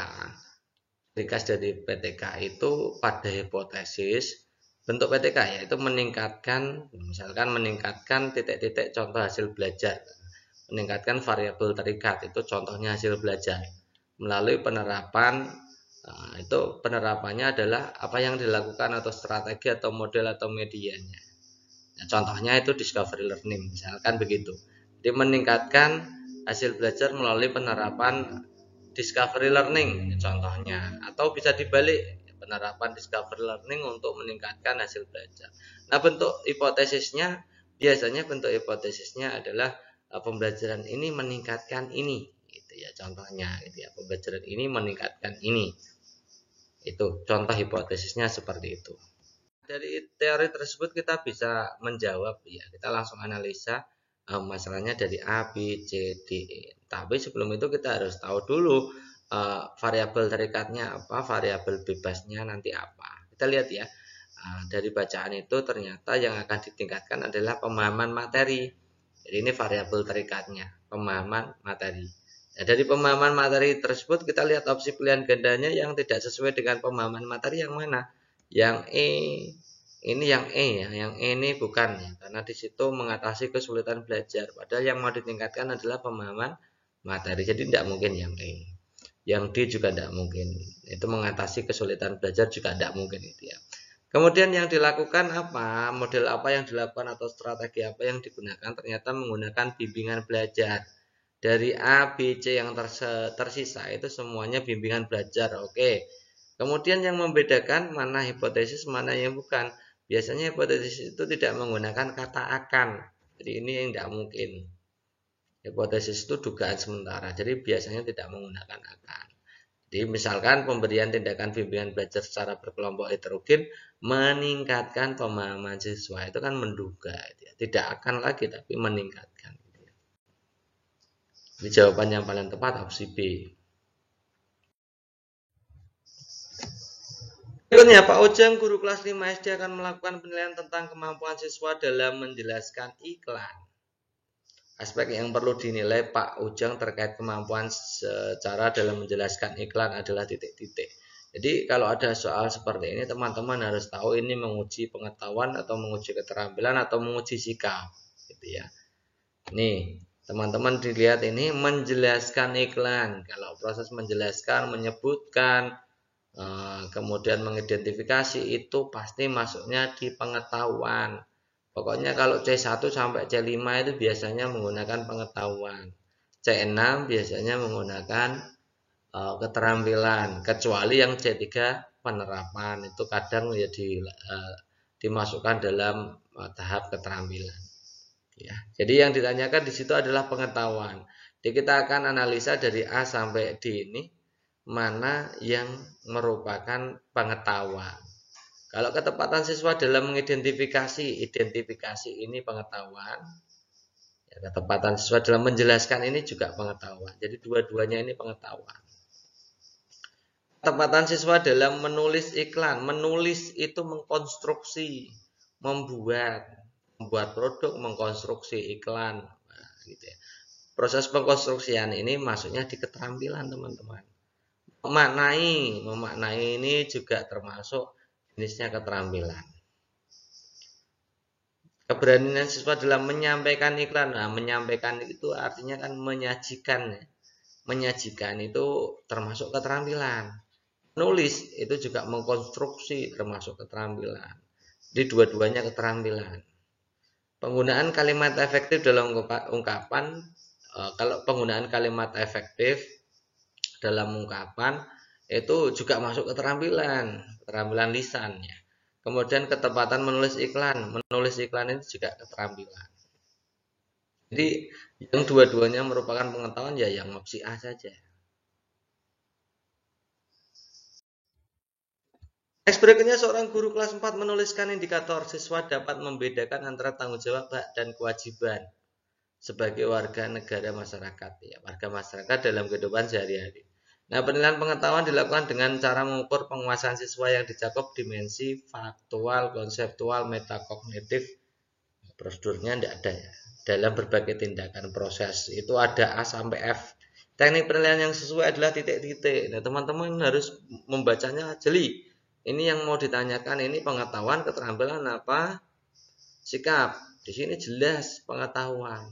Ciri khas dari PTK itu pada hipotesis bentuk PTK ya, itu meningkatkan, misalkan meningkatkan titik-titik contoh hasil belajar, meningkatkan variabel terikat, itu contohnya hasil belajar. Melalui penerapan, itu penerapannya adalah apa yang dilakukan atau strategi atau model atau medianya. Nah, contohnya itu discovery learning, misalkan begitu. Jadi meningkatkan hasil belajar melalui penerapan discovery learning contohnya, atau bisa dibalik, penerapan discovery learning untuk meningkatkan hasil belajar. Nah, bentuk hipotesisnya biasanya adalah pembelajaran ini meningkatkan ini gitu ya, contohnya gitu ya, pembelajaran ini meningkatkan ini. Itu contoh hipotesisnya seperti itu. Dari teori tersebut kita bisa menjawab ya, kita langsung analisa masalahnya dari A, B, C, D, E. Tapi sebelum itu kita harus tahu dulu variabel terikatnya apa, variabel bebasnya nanti apa. Kita lihat ya, dari bacaan itu ternyata yang akan ditingkatkan adalah pemahaman materi. Jadi ini variabel terikatnya, pemahaman materi. Nah, dari pemahaman materi tersebut kita lihat opsi pilihan gandanya yang tidak sesuai dengan pemahaman materi yang mana? Yang E. Ini yang E ya, yang E ini bukan ya, karena di situ mengatasi kesulitan belajar. Padahal yang mau ditingkatkan adalah pemahaman materi. Jadi tidak mungkin yang E. Yang D juga tidak mungkin. Itu mengatasi kesulitan belajar juga tidak mungkin itu ya. Kemudian yang dilakukan apa? Model apa yang dilakukan atau strategi apa yang digunakan? Ternyata menggunakan bimbingan belajar. Dari A, B, C yang tersisa itu semuanya bimbingan belajar. Oke. Kemudian yang membedakan mana hipotesis, mana yang bukan. Biasanya hipotesis itu tidak menggunakan kata akan. Jadi ini yang tidak mungkin. Hipotesis itu dugaan sementara. Jadi biasanya tidak menggunakan akan. Jadi misalkan pemberian tindakan bimbingan belajar secara berkelompok heterogen meningkatkan pemahaman siswa, itu kan menduga, tidak akan lagi tapi meningkatkan. Jadi jawaban yang paling tepat opsi B. Berikutnya, Pak Ujang, guru kelas 5 SD akan melakukan penilaian tentang kemampuan siswa dalam menjelaskan iklan. Aspek yang perlu dinilai Pak Ujang terkait kemampuan secara dalam menjelaskan iklan adalah titik-titik. Jadi kalau ada soal seperti ini, teman-teman harus tahu ini menguji pengetahuan atau menguji keterampilan atau menguji sikap, gitu ya. Nih, teman-teman dilihat ini menjelaskan iklan. Kalau proses menjelaskan, menyebutkan, kemudian mengidentifikasi itu pasti masuknya di pengetahuan. Pokoknya kalau C1 sampai C5 itu biasanya menggunakan pengetahuan. C6 biasanya menggunakan keterampilan, kecuali yang C3 penerapan itu kadang ya dimasukkan dalam tahap keterampilan. Ya, jadi yang ditanyakan di situ adalah pengetahuan. Jadi kita akan analisa dari A sampai D ini mana yang merupakan pengetahuan. Kalau ketepatan siswa dalam mengidentifikasi, identifikasi ini pengetahuan. Ya, ketepatan siswa dalam menjelaskan ini juga pengetahuan. Jadi dua-duanya ini pengetahuan. Ketepatan siswa dalam menulis iklan. Menulis itu mengkonstruksi, membuat produk, mengkonstruksi iklan. Nah, gitu ya. Proses pengkonstruksian ini maksudnya di keterampilan, teman-teman. Memaknai ini juga termasuk jenisnya keterampilan. Keberanian siswa dalam menyampaikan iklan. Nah, menyampaikan itu artinya kan menyajikan. Menyajikan itu termasuk keterampilan. Nulis itu juga mengkonstruksi termasuk keterampilan. Jadi dua-duanya keterampilan. Penggunaan kalimat efektif dalam ungkapan. Kalau penggunaan kalimat efektif dalam ungkapan itu juga masuk keterampilan lisannya. Kemudian ketepatan menulis iklan itu juga keterampilan. Jadi yang dua-duanya merupakan pengetahuan ya yang opsi A saja. Next berikutnya, seorang guru kelas 4 menuliskan indikator siswa dapat membedakan antara tanggung jawab dan kewajiban sebagai warga negara masyarakat, ya, warga masyarakat dalam kehidupan sehari-hari. Nah, penilaian pengetahuan dilakukan dengan cara mengukur penguasaan siswa yang dicakup dimensi faktual, konseptual, metakognitif. Prosedurnya tidak ada ya. Dalam berbagai tindakan proses itu ada A sampai F. Teknik penilaian yang sesuai adalah titik-titik. Nah, teman-teman harus membacanya jeli. Ini yang mau ditanyakan ini pengetahuan, keterampilan apa? Sikap. Di sini jelas pengetahuan.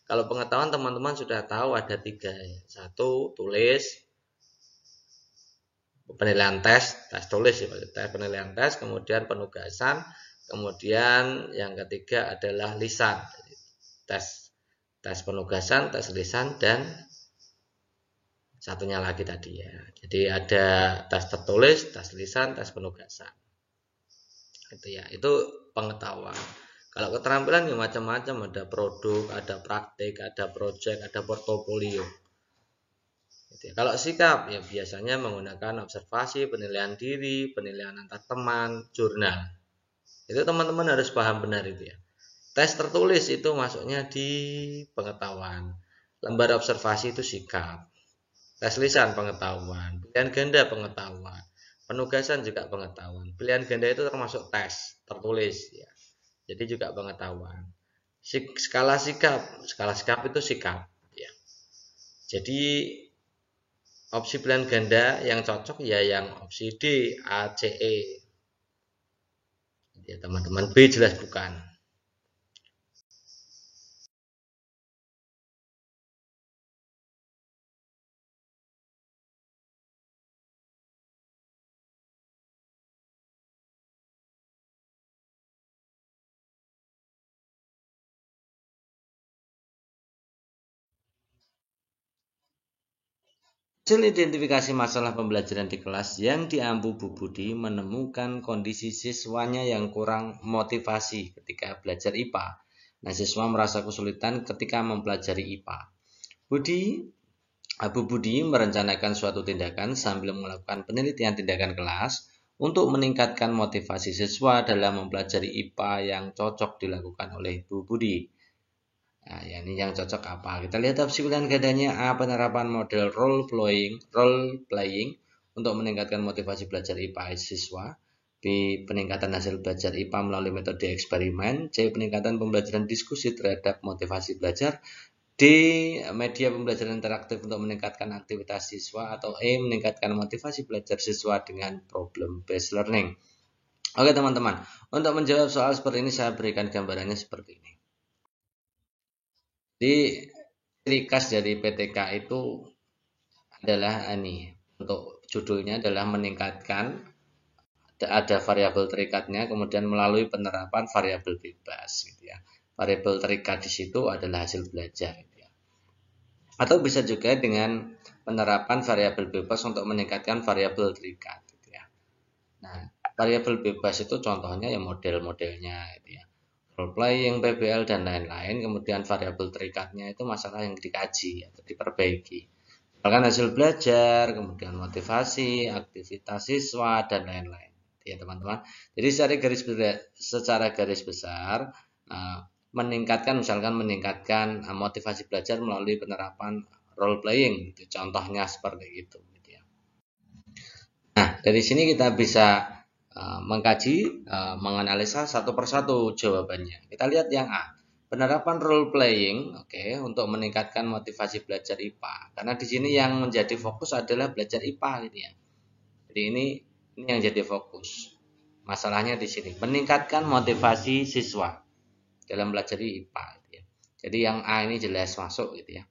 Kalau pengetahuan teman-teman sudah tahu ada 3. 1, tulis. Penilaian tes tulis ya, tes penilaian tes, kemudian penugasan, kemudian yang ketiga adalah lisan. Tes penugasan, tes lisan, dan satunya lagi tadi ya. Jadi ada tes tertulis, tes lisan, tes penugasan. Itu ya, itu pengetahuan. Kalau keterampilan ya macam-macam, ada produk, ada praktik, ada project, ada portofolio. Gitu ya. Kalau sikap ya biasanya menggunakan observasi, penilaian diri, penilaian antar teman, jurnal. Itu teman-teman harus paham benar itu ya. Tes tertulis itu masuknya di pengetahuan. Lembar observasi itu sikap. Tes lisan pengetahuan. Pilihan ganda pengetahuan. Penugasan juga pengetahuan. Pilihan ganda itu termasuk tes tertulis ya. Jadi juga pengetahuan. Skala sikap itu sikap ya. Jadi opsi pilihan ganda yang cocok ya yang opsi D, A, C, E. Ya, teman-teman, B jelas bukan. Hasil identifikasi masalah pembelajaran di kelas yang diampu Bu Budi menemukan kondisi siswanya yang kurang motivasi ketika belajar IPA. Nah, siswa merasa kesulitan ketika mempelajari IPA. Bu Budi merencanakan suatu tindakan sambil melakukan penelitian tindakan kelas untuk meningkatkan motivasi siswa dalam mempelajari IPA yang cocok dilakukan oleh Bu Budi. Nah, ini yang cocok apa? Kita lihat opsi pilihan gandanya A. Penerapan model role playing untuk meningkatkan motivasi belajar IPA siswa. B. Peningkatan hasil belajar IPA melalui metode eksperimen. C. Peningkatan pembelajaran diskusi terhadap motivasi belajar. D. Media pembelajaran interaktif untuk meningkatkan aktivitas siswa. Atau E. Meningkatkan motivasi belajar siswa dengan problem based learning. Oke teman-teman, untuk menjawab soal seperti ini saya berikan gambarannya seperti ini. Jadi ciri khas dari PTK itu adalah ini, untuk judulnya adalah meningkatkan, ada variabel terikatnya, kemudian melalui penerapan variabel bebas gitu ya. Variabel terikat di situ adalah hasil belajar gitu ya. Atau bisa juga dengan penerapan variabel bebas untuk meningkatkan variabel terikat gitu ya. Nah, variabel bebas itu contohnya ya model-modelnya gitu ya. Role playing, PBL, dan lain-lain. Kemudian variabel terikatnya itu masalah yang dikaji atau diperbaiki. Misalkan hasil belajar, kemudian motivasi, aktivitas siswa, dan lain-lain. Ya teman-teman. Jadi secara garis besar meningkatkan, misalkan meningkatkan motivasi belajar melalui penerapan role playing. Gitu. Contohnya seperti itu. Gitu ya. Nah, dari sini kita bisa mengkaji, menganalisa satu persatu jawabannya. Kita lihat yang A. Penerapan role playing, untuk meningkatkan motivasi belajar IPA. Karena di sini yang menjadi fokus adalah belajar IPA gitu ya. Jadi ini yang jadi fokus. Masalahnya di sini, meningkatkan motivasi siswa dalam belajar IPA gitu ya. Jadi yang A ini jelas masuk gitu ya.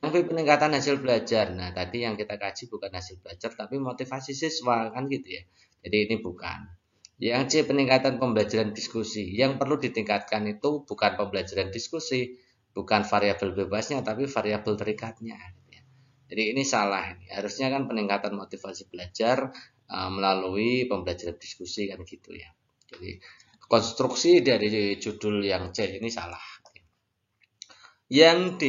Yang B, peningkatan hasil belajar. Nah, tadi yang kita kaji bukan hasil belajar tapi motivasi siswa kan gitu ya. Jadi ini bukan. Yang C, peningkatan pembelajaran diskusi. Yang perlu ditingkatkan itu bukan pembelajaran diskusi, bukan variabel bebasnya, tapi variabel terikatnya. Jadi ini salah. Harusnya kan peningkatan motivasi belajar melalui pembelajaran diskusi kan gitu ya. Jadi konstruksi dari judul yang C ini salah. Yang D,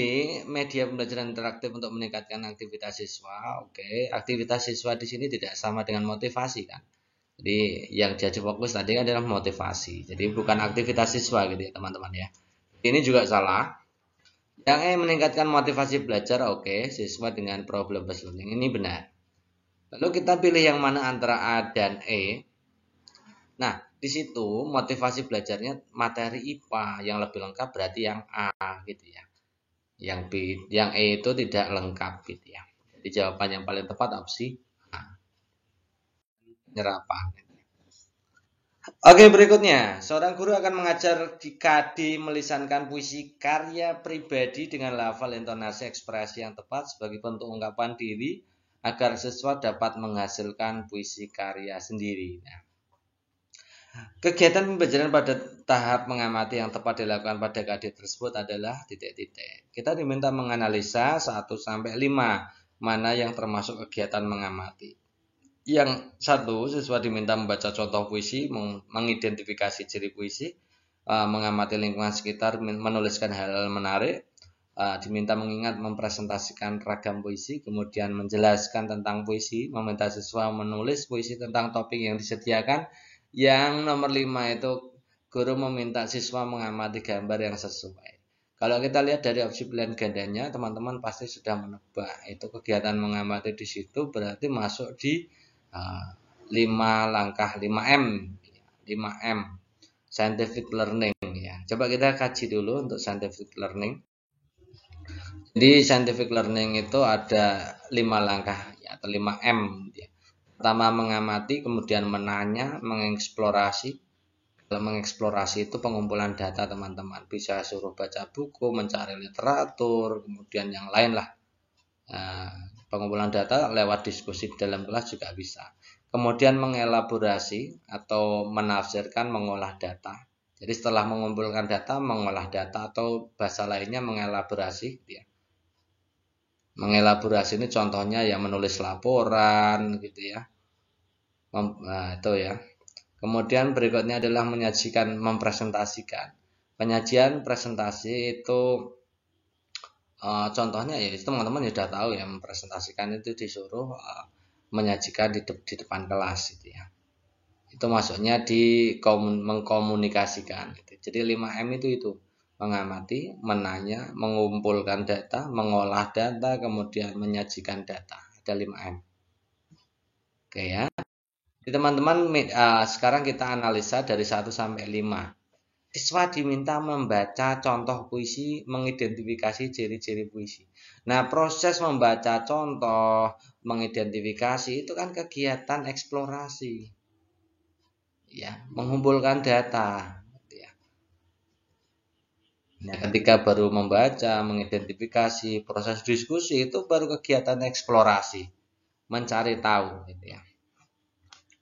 media pembelajaran interaktif untuk meningkatkan aktivitas siswa. Aktivitas siswa di sini tidak sama dengan motivasi kan. Jadi yang jadi fokus tadi adalah motivasi. Jadi bukan aktivitas siswa gitu ya teman-teman ya. Ini juga salah. Yang E, meningkatkan motivasi belajar. Siswa dengan problem based learning ini benar. Lalu kita pilih yang mana antara A dan E. Nah, di situ motivasi belajarnya materi IPA yang lebih lengkap berarti yang A gitu ya. Yang B, yang E itu tidak lengkap gitu ya. Jadi jawaban yang paling tepat opsi A. Penyerapan. Oke, berikutnya. Seorang guru akan mengajar KD melisankan puisi karya pribadi dengan lafal, intonasi, ekspresi yang tepat sebagai bentuk ungkapan diri agar siswa dapat menghasilkan puisi karya sendiri. Nah, kegiatan pembelajaran pada tahap mengamati yang tepat dilakukan pada KD tersebut adalah titik-titik. Kita diminta menganalisa 1-5 mana yang termasuk kegiatan mengamati. Yang satu, siswa diminta membaca contoh puisi, mengidentifikasi ciri puisi, mengamati lingkungan sekitar, menuliskan hal-hal menarik, diminta mengingat, mempresentasikan ragam puisi, kemudian menjelaskan tentang puisi, meminta siswa menulis puisi tentang topik yang disediakan. Yang nomor 5 itu guru meminta siswa mengamati gambar yang sesuai. Kalau kita lihat dari opsi pilihan gandanya, teman-teman pasti sudah menebak. Itu kegiatan mengamati di situ berarti masuk di 5 langkah 5M. 5M scientific learning ya. Coba kita kaji dulu untuk scientific learning. Jadi scientific learning itu ada 5 langkah ya, atau 5M ya. Pertama mengamati, kemudian menanya, mengeksplorasi. Kalau mengeksplorasi itu pengumpulan data teman-teman. Bisa suruh baca buku, mencari literatur, kemudian yang lain lah. Pengumpulan data lewat diskusi dalam kelas juga bisa. Kemudian mengelaborasi atau menafsirkan, mengolah data. Jadi setelah mengumpulkan data, mengolah data atau bahasa lainnya mengelaborasi. Ya. Mengelaborasi ini contohnya yang menulis laporan gitu ya. Nah, itu ya. Kemudian berikutnya adalah menyajikan, mempresentasikan. Penyajian presentasi itu contohnya ya teman-teman sudah tahu ya, mempresentasikan itu disuruh menyajikan di depan kelas gitu ya. Itu maksudnya mengkomunikasikan gitu. Jadi 5M itu mengamati, menanya, mengumpulkan data, mengolah data, kemudian menyajikan data. Ada 5M. Oke ya. Jadi teman-teman sekarang kita analisa dari 1 sampai 5. Siswa diminta membaca contoh puisi, mengidentifikasi ciri-ciri puisi. Nah, proses membaca contoh, mengidentifikasi itu kan kegiatan eksplorasi. Ya, mengumpulkan data. Ya. Nah, ketika baru membaca, mengidentifikasi, proses diskusi itu baru kegiatan eksplorasi, mencari tahu, gitu ya,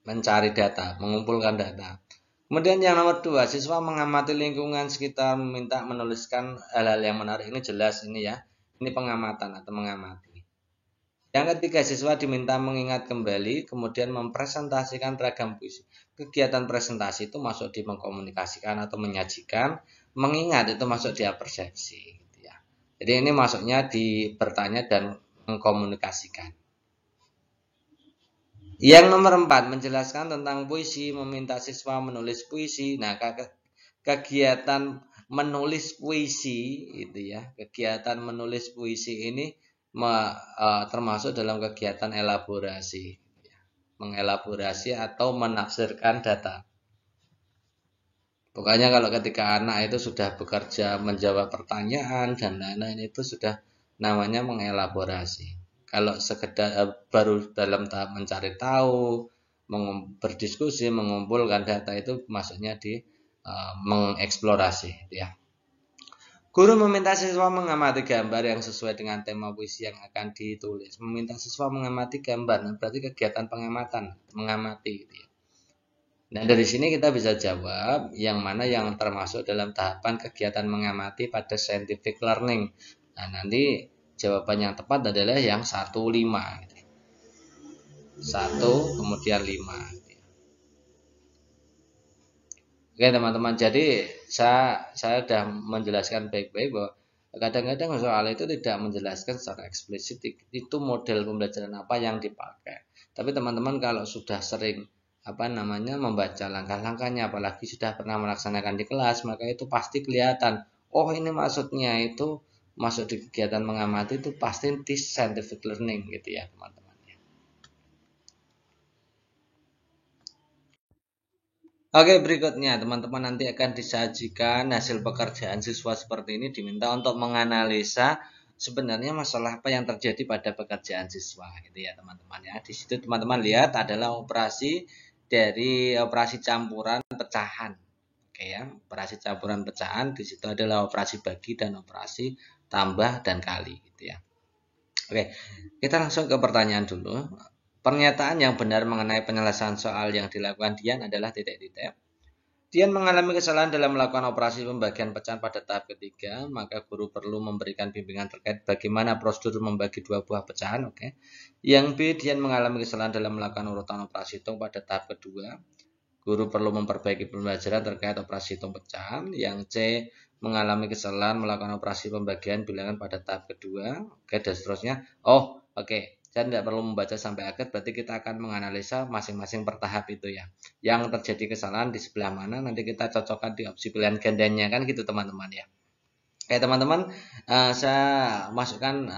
mencari data, mengumpulkan data. Kemudian yang nomor 2, siswa mengamati lingkungan sekitar, meminta menuliskan hal-hal yang menarik. Ini jelas ini ya, ini pengamatan atau mengamati. Yang ketiga, siswa diminta mengingat kembali, kemudian mempresentasikan ragam puisi. Kegiatan presentasi itu masuk di mengkomunikasikan atau menyajikan, mengingat itu masuk di persepsi. Gitu ya. Jadi ini masuknya di bertanya dan mengkomunikasikan. Yang nomor 4, menjelaskan tentang puisi, meminta siswa menulis puisi. Nah, kegiatan menulis puisi itu ya, kegiatan menulis puisi ini termasuk dalam kegiatan elaborasi, mengelaborasi atau menafsirkan data. Pokoknya kalau ketika anak itu sudah bekerja menjawab pertanyaan dan lain-lain itu sudah namanya mengelaborasi. Kalau sekedar baru dalam tahap mencari tahu, berdiskusi, mengumpulkan data itu masuknya di mengeksplorasi ya. Guru meminta siswa mengamati gambar yang sesuai dengan tema puisi yang akan ditulis. Meminta siswa mengamati gambar, berarti kegiatan pengamatan, mengamati gitu ya. Nah, dari sini kita bisa jawab yang mana yang termasuk dalam tahapan kegiatan mengamati pada scientific learning. Nah, nanti jawaban yang tepat adalah yang 1-5. 1 kemudian 5. Oke teman-teman, jadi saya sudah menjelaskan baik-baik bahwa kadang-kadang soal itu tidak menjelaskan secara eksplisit itu model pembelajaran apa yang dipakai. Tapi teman-teman kalau sudah sering membaca langkah-langkahnya, apalagi sudah pernah melaksanakan di kelas, maka itu pasti kelihatan. Oh, ini maksudnya itu masuk di kegiatan mengamati itu pasti di scientific learning gitu ya teman-teman. Oke, berikutnya teman-teman nanti akan disajikan hasil pekerjaan siswa seperti ini, diminta untuk menganalisa sebenarnya masalah apa yang terjadi pada pekerjaan siswa gitu ya teman-teman ya. Di situ teman-teman lihat adalah operasi campuran pecahan. Oke ya, operasi campuran pecahan di situ adalah operasi bagi dan operasi tambah dan kali gitu ya. Oke, kita langsung ke pertanyaan dulu. Pernyataan yang benar mengenai penyelesaian soal yang dilakukan Dian adalah titik-titik. Dian mengalami kesalahan dalam melakukan operasi pembagian pecahan pada tahap ketiga, maka guru perlu memberikan bimbingan terkait bagaimana prosedur membagi 2 buah pecahan. Oke. Yang B, Dian mengalami kesalahan dalam melakukan urutan operasi hitung pada tahap kedua. Guru perlu memperbaiki pembelajaran terkait operasi hitung pecahan. Yang C, mengalami kesalahan melakukan operasi pembagian bilangan pada tahap kedua. Oke, dan seterusnya. Oke. Saya tidak perlu membaca sampai akhir, berarti kita akan menganalisa masing-masing per tahap itu ya. Yang terjadi kesalahan di sebelah mana, nanti kita cocokkan di opsi pilihan gandanya, kan gitu teman-teman ya. Oke teman-teman, saya masukkan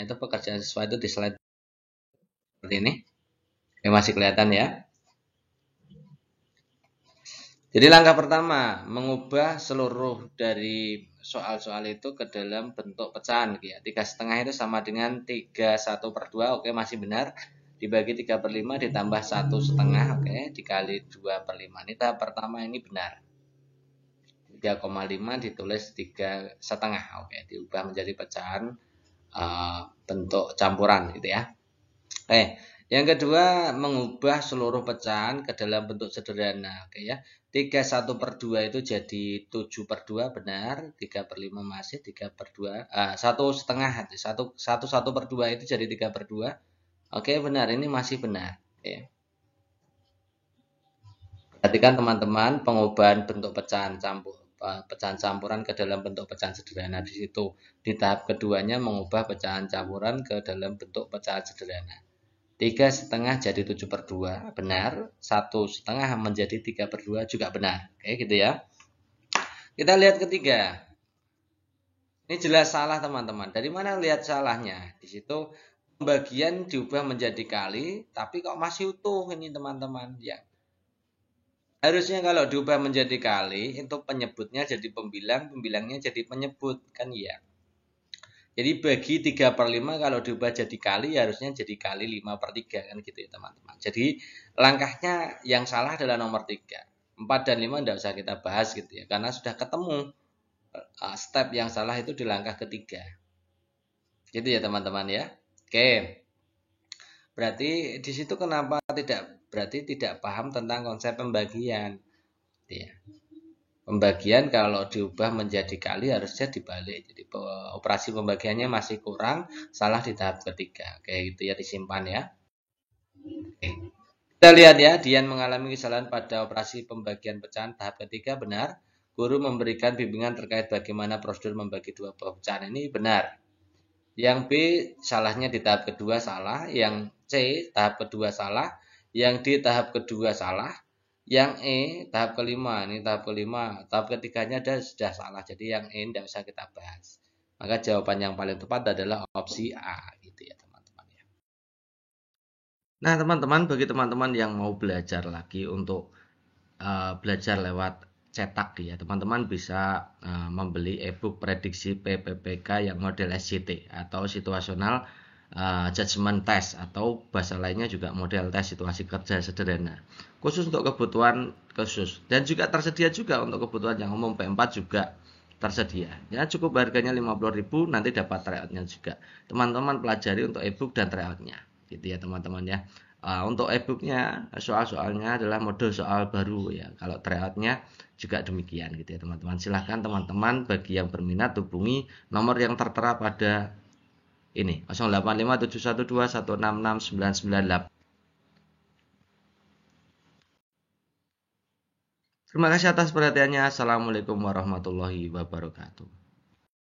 itu pekerjaan siswa itu di slide seperti ini. Oke, masih kelihatan ya. Jadi langkah pertama, mengubah seluruh dari soal-soal itu ke dalam bentuk pecahan gitu ya. 3,5 itu sama dengan 3/1/2, oke masih benar. Dibagi 3/5 ditambah 1,5, oke, dikali 2/5. Ini tahap pertama, ini benar. 3,5 ditulis 3,5, oke, diubah menjadi pecahan bentuk campuran gitu ya. Yang kedua, mengubah seluruh pecahan ke dalam bentuk sederhana. Oke ya. 3/1/2 itu jadi 7/2 benar. 3/5 masih 3/2. 1,5. 1/2 itu jadi 3/2. Oke, benar. Ini masih benar. Oke. Perhatikan teman-teman pengubahan bentuk pecahan campuran ke dalam bentuk pecahan sederhana di situ. Di tahap keduanya mengubah pecahan campuran ke dalam bentuk pecahan sederhana. 3,5 jadi 7/2 benar. 1,5 menjadi 3/2 juga benar. Oke gitu ya. Kita lihat ketiga. Ini jelas salah teman-teman. Dari mana lihat salahnya? Di situ pembagian diubah menjadi kali, tapi kok masih utuh ini teman-teman ya. Harusnya kalau diubah menjadi kali, itu penyebutnya jadi pembilang, pembilangnya jadi penyebut, kan ya. Jadi bagi 3/5 kalau diubah jadi kali, harusnya jadi kali 5/3, kan gitu ya teman-teman. Jadi langkahnya yang salah adalah nomor 3. 4 dan 5 tidak usah kita bahas gitu ya, karena sudah ketemu step yang salah itu di langkah ketiga. Gitu ya teman-teman ya. Oke. Berarti di situ kenapa tidak paham tentang konsep pembagian. Ya. Pembagian kalau diubah menjadi kali harusnya dibalik. Jadi operasi pembagiannya masih kurang, salah di tahap ketiga. Kayak gitu ya, disimpan ya. Oke. Kita lihat ya, Dian mengalami kesalahan pada operasi pembagian pecahan tahap ketiga benar. Guru memberikan bimbingan terkait bagaimana prosedur membagi dua buah pecahan ini benar. Yang B salahnya di tahap kedua salah, yang C tahap kedua salah, yang D tahap kedua salah, yang E tahap kelima. Ini tahap kelima, tahap ketiganya sudah salah, jadi yang E tidak usah kita bahas. Maka jawaban yang paling tepat adalah opsi A gitu ya teman-teman ya. Nah, teman-teman, bagi teman-teman yang mau belajar lagi untuk belajar lewat cetak ya, teman-teman bisa membeli ebook prediksi PPPK yang model SJT atau situational judgment test, atau bahasa lainnya juga model tes situasi kerja sederhana, khusus untuk kebutuhan khusus, dan juga tersedia juga untuk kebutuhan yang umum P4 juga tersedia ya, cukup harganya 50.000, nanti dapat tryoutnya juga. Teman-teman pelajari untuk ebook dan tryoutnya gitu ya teman-teman ya. Untuk ebooknya soal-soalnya adalah model soal baru ya, kalau tryoutnya juga demikian gitu ya teman-teman. Silahkan teman-teman bagi yang berminat hubungi nomor yang tertera pada ini 085712166998. Terima kasih atas perhatiannya. Assalamualaikum warahmatullahi wabarakatuh.